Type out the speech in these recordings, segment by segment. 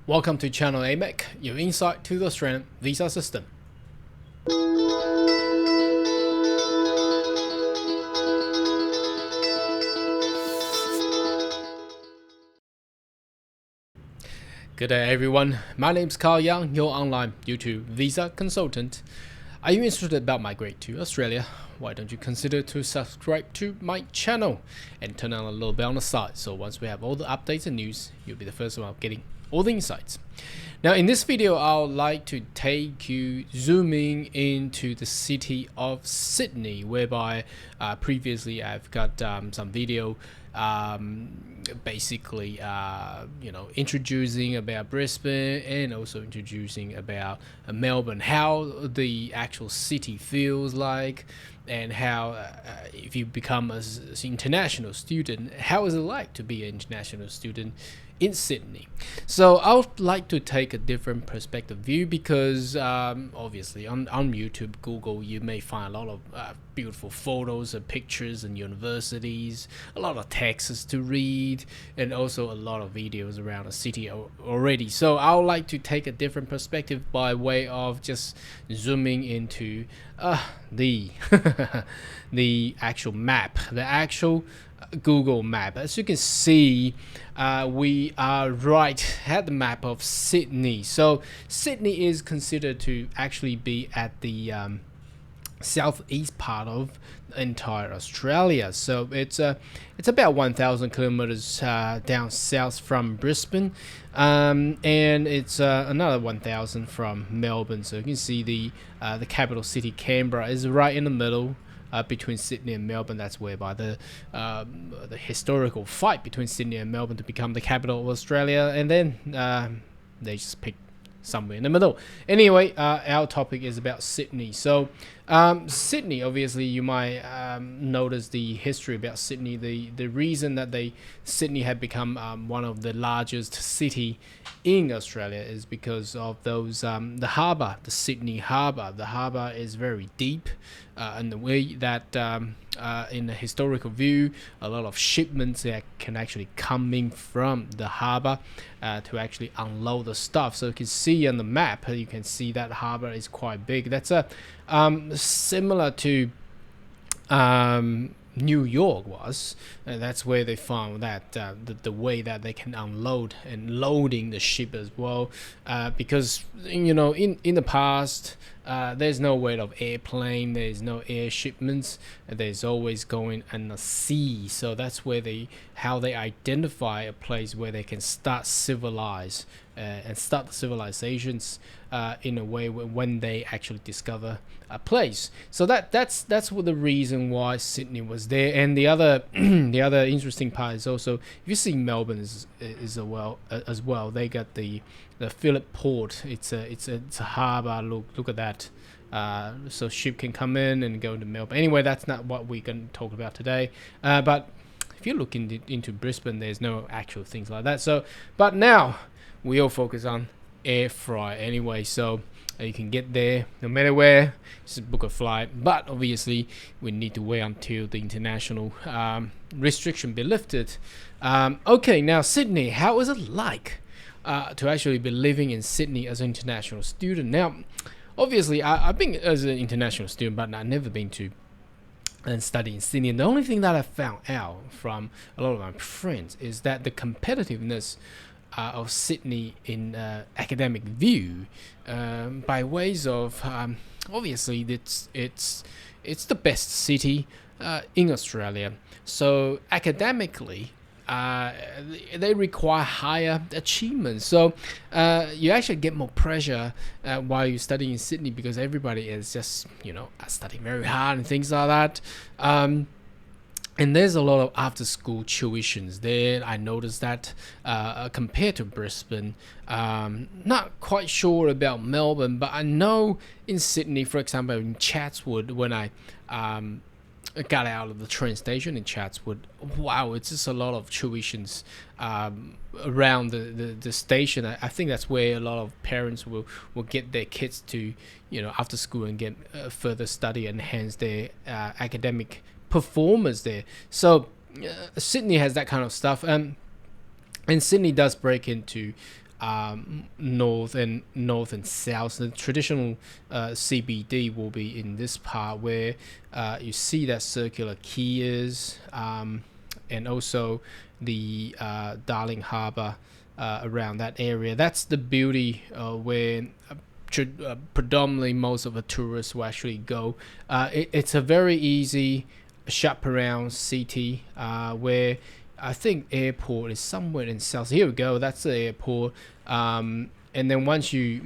Welcome to Channel AMEC, your insight to the Australian visa system. Good day everyone, my name is Carl Young, your online YouTube visa consultant. Are you interested about migrating to Australia? Why don't you consider to subscribe to my channel and turn on a little bell on the side, so once we have all the updates and news, you'll be the first one getting all the insights. Now in this video, I would like to take you zooming into the city of Sydney, whereby previously I've got some video basically introducing about Brisbane and also introducing about Melbourne, how the actual city feels like, and how if you become an international student, how is it like to be an international student in Sydney. So I would like to take a different perspective view because obviously on YouTube, Google, you may find a lot of beautiful photos and pictures and universities, a lot of texts to read, and also a lot of videos around the city already. So I would like to take a different perspective by way of just zooming into the the actual map, the actual Google map. As you can see, we are right at the map of Sydney. So Sydney is considered to actually be at the southeast part of entire Australia. So it's about 1,000 kilometers down south from Brisbane, and it's another 1,000 from Melbourne. So you can see the capital city Canberra is right in the middle. Between Sydney and Melbourne. That's whereby the historical fight between Sydney and Melbourne to become the capital of Australia, and then they just picked somewhere in the middle. Anyway, our topic is about Sydney. So Sydney, obviously you might notice the history about Sydney. The reason that Sydney had become one of the largest city in Australia is because of those the harbour, the Sydney harbour. The harbour is very deep, and the way that in a historical view, a lot of shipments that can actually coming from the harbour to actually unload the stuff. So you can see on the map, you can see that harbour is quite big. That's similar to New York was, and that's where they found that the way that they can unload and loading the ship as well, because in the past there's no way of airplane, there's no air shipments, there's always going on the sea. So that's where how they identify a place where they can start civilize and start the civilizations in a way when they actually discover a place. So that's what the reason why Sydney was there. And the other the other interesting part is also, if you see Melbourne is as well, they got the Phillip Port. It's a harbour. Look at that. So ship can come in and go to Melbourne. Anyway, that's not what we're going to talk about today. But if you look into Brisbane, there's no actual things like that. So, but now we all focus on air freight anyway. So you can get there no matter where, just book a flight. But obviously, we need to wait until the international restriction be lifted. Okay, now Sydney, how is it like to actually be living in Sydney as an international student? Now, obviously, I've been as an international student, but I've never been to and study in Sydney. And the only thing that I found out from a lot of my friends is that the competitiveness of Sydney in academic view, by ways of obviously it's the best city in Australia. So academically, they require higher achievements. So you actually get more pressure while you're studying in Sydney, because everybody is just studying very hard and things like that. And there's a lot of after-school tuitions there. I noticed that compared to Brisbane. Not quite sure about Melbourne, but I know in Sydney, for example, in Chatswood, when I got out of the train station in Chatswood, wow, it's just a lot of tuitions around the station. I think that's where a lot of parents will get their kids to, after school and get further study and enhance their academic performers there. So Sydney has that kind of stuff, and Sydney does break into north and south. The traditional CBD will be in this part where you see that circular quays, and also the Darling Harbour around that area. That's the beauty where predominantly most of the tourists will actually go. It's a very easy shop around city where I think airport is somewhere in south. Here we go. That's the airport. And then once you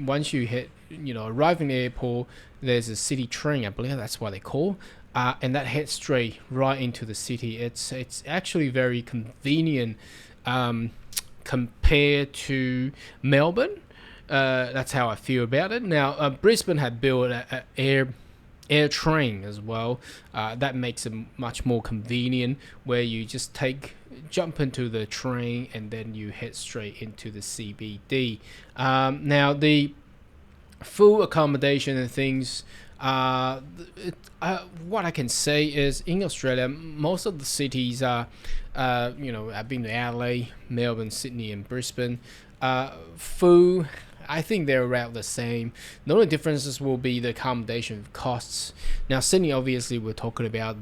hit, arrive in the airport, there's a city train. I believe that's what they call. And that heads straight right into the city. It's actually very convenient compared to Melbourne. That's how I feel about it. Now, Brisbane had built an air train as well. That makes it much more convenient, where you just jump into the train and then you head straight into the CBD. Now, the full accommodation and things. What I can say is in Australia, most of the cities are, I've been to Adelaide, Melbourne, Sydney, and Brisbane. Food, I think they're around the same. The only differences will be the accommodation costs. Now, Sydney, obviously, we're talking about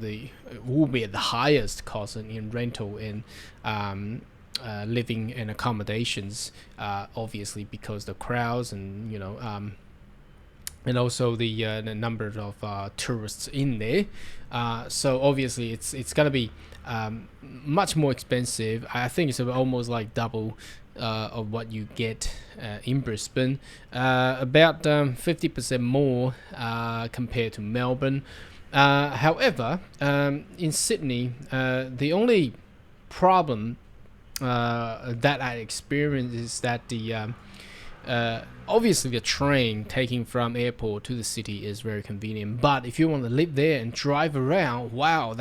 will be at the highest cost in rental and living and accommodations, obviously, because the crowds and, and also the number of tourists in there. So obviously it's gonna be much more expensive. I think it's almost like double of what you get in Brisbane, about 50% more compared to Melbourne. However, in Sydney, the only problem that I experienced is that obviously the train taking from airport to the city is very convenient, but if you want to live there and drive around, wow,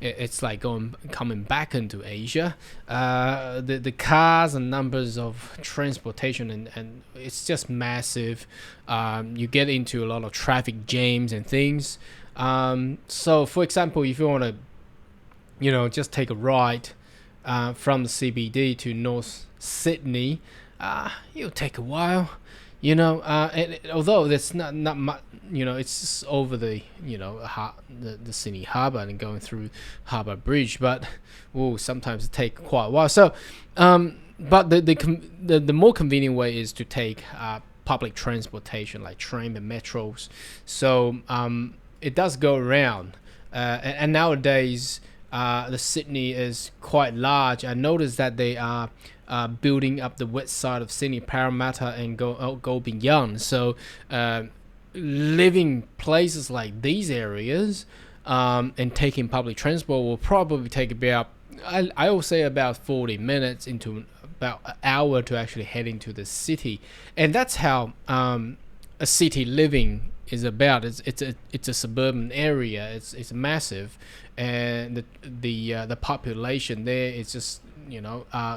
it's like coming back into Asia. The cars and numbers of transportation and it's just massive. You get into a lot of traffic jams and things. So for example, if you want to just take a ride from the CBD to North Sydney, it'll take a while, and although it's not much, it's just over the the Sydney Harbour and going through Harbour Bridge, but sometimes it take quite a while. So but the more convenient way is to take public transportation like train and metros. So it does go around, and nowadays the Sydney is quite large. I noticed that they are building up the west side of Sydney, Parramatta, and go beyond. So living places like these areas and taking public transport will probably take about, I will say, about 40 minutes into about an hour to actually head into the city. And that's how a city living is about. It's a suburban area. It's massive, and the population there is just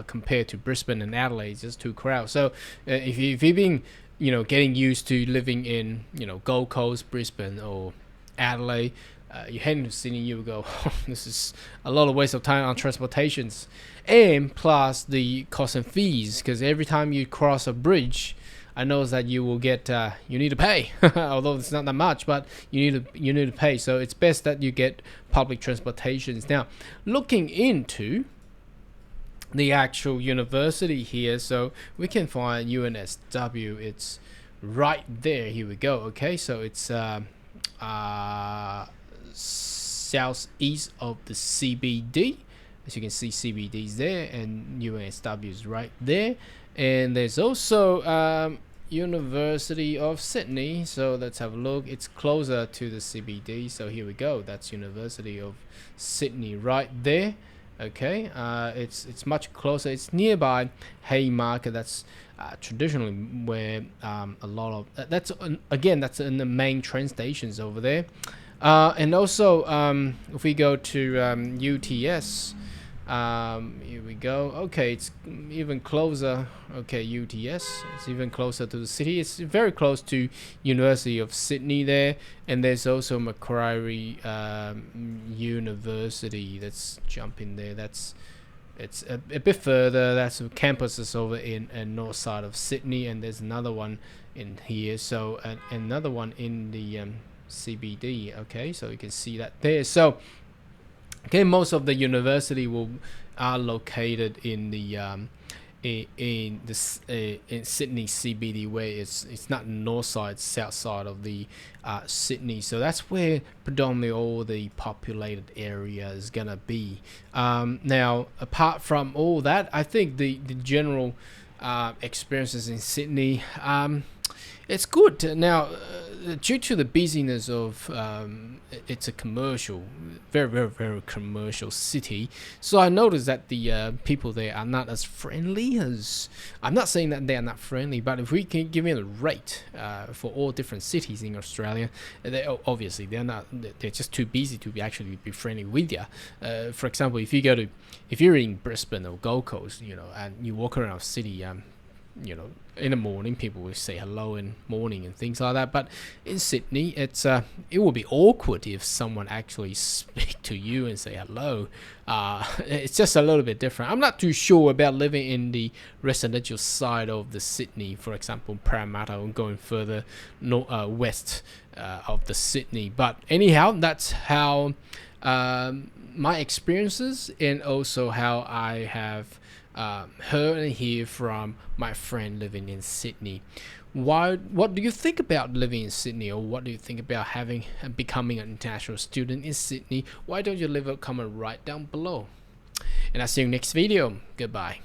compared to Brisbane and Adelaide, it's just too crowded. So if you've been getting used to living in Gold Coast, Brisbane, or Adelaide, you head into Sydney, you will go, this is a lot of waste of time on transportations, and plus the cost and fees, because every time you cross a bridge, I know that you will get you need to pay, although it's not that much, but you need to pay. So it's best that you get public transportations. Now, looking into the actual university here, so we can find UNSW. It's right there. Here we go. Okay, so it's southeast of the CBD. As you can see, CBD is there, and UNSW is right there. And there's also University of Sydney. So let's have a look. It's closer to the CBD. So here we go. That's University of Sydney right there. Okay, it's much closer. It's nearby Haymarket. That's traditionally where a lot of that's in the main train stations over there. And also if we go to UTS, here we go. Okay, it's even closer. Okay, UTS, it's even closer to the city. It's very close to University of Sydney there, and there's also Macquarie University. Let's jump in there. It's a bit further. That's campus is over in north side of Sydney, and there's another one in here. So another one in the CBD. Okay, so you can see that there. So okay, most of the university are located in the in Sydney CBD, where it's not north side, south side of the Sydney. So that's where predominantly all the populated area is gonna be. Now, apart from all that, I think the general experiences in Sydney, it's good. Now, due to the busyness of it's a commercial, very commercial city. So I noticed that the people there are not as friendly as. I'm not saying that they are not friendly, but if we can give it a rate for all different cities in Australia, obviously they're not. They're just too busy to actually be friendly with you. For example, if you're in Brisbane or Gold Coast, and you walk around the city, in the morning people will say hello in morning and things like that, but in Sydney it will be awkward if someone actually speak to you and say hello. It's just a little bit different. I'm not too sure about living in the residential side of the Sydney, for example Parramatta, or going further west of the Sydney, but anyhow, that's how my experiences, and also how I have heard and hear from my friend living in Sydney. What do you think about living in Sydney, or what do you think about becoming an international student in Sydney? Why don't you leave a comment right down below? And I'll see you next video. Goodbye.